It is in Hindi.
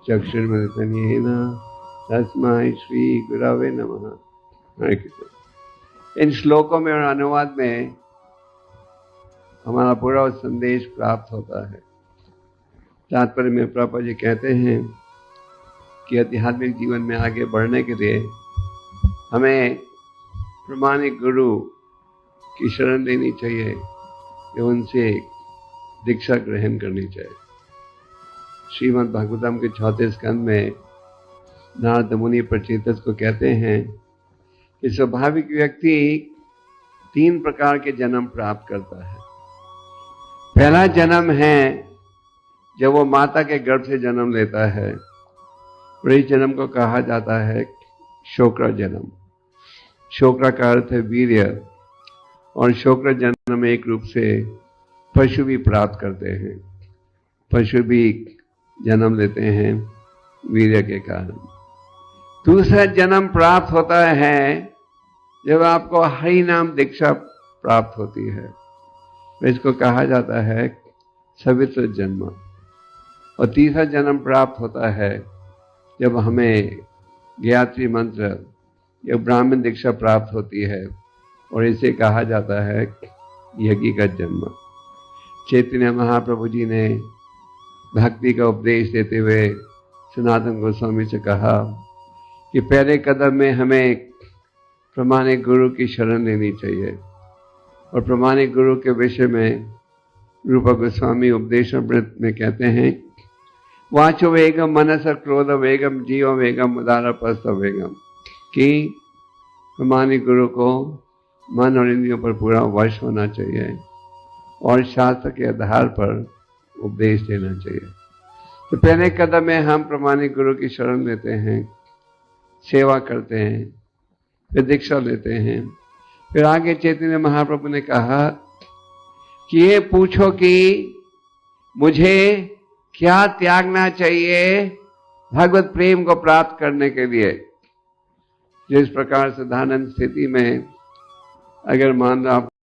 चक्षुर्मिलितं येन तस्मै श्री गुरवे नमः। हरे कृष्ण। इन श्लोकों में और अनुवाद में हमारा पूरा संदेश प्राप्त होता है। तात्पर्य में प्रभुपाद जी कहते हैं कि आध्यात्मिक जीवन में आगे बढ़ने के लिए हमें प्रामाणिक गुरु की शरण लेनी चाहिए कि उनसे दीक्षा ग्रहण करनी चाहिए। श्रीमद् भागवतम के 34 स्कंद में नारद मुनि प्रचेतस को कहते हैं कि स्वाभाविक व्यक्ति 3 प्रकार के जन्म प्राप्त करता है। पहला जन्म है जब वो माता के गर्भ से जन्म लेता है, और इस जन्म को कहा जाता है शोक्र जन्म। शोक्र का अर्थ है वीर्य, और शोक्र जन्म में एक रूप से पशु भी प्राप्त करते हैं। पशु भी जन्म लेते हैं वीर्य के कारण। दूसरा जन्म प्राप्त होता है जब आपको हरि नाम दीक्षा प्राप्त होती है, इसको कहा जाता है सवित्र जन्म। और तीसरा जन्म प्राप्त होता है जब हमें गायत्री मंत्र या ब्राह्मण दीक्षा प्राप्त होती है, और इसे कहा जाता है यज्ञिक जन्म। चैतन्य महाप्रभु जी ने भक्ति का उपदेश देते हुए सनातन गोस्वामी से कहा कि पहले कदम में हमें प्रामाणिक गुरु की शरण लेनी चाहिए। और प्रामाणिक गुरु के विषय में रूप गोस्वामी उपदेशामृत में कहते हैं, वाचो वेगम मनस क्रोध वेगम जीव वेगम उदारपस्थ वेगम, कि प्रामाणिक गुरु को मन और इंद्रियों पर पूरा वश होना चाहिए और शास्त्र के आधार पर उपदेश देना चाहिए। तो पहले कदम में हम प्रामाणिक गुरु की शरण लेते हैं, सेवा करते हैं, फिर दीक्षा लेते हैं। फिर आगे चैतन्य महाप्रभु ने कहा कि ये पूछो कि मुझे क्या त्यागना चाहिए भगवत प्रेम को प्राप्त करने के लिए। जिस प्रकार साधारण स्थिति में अगर मान लो आप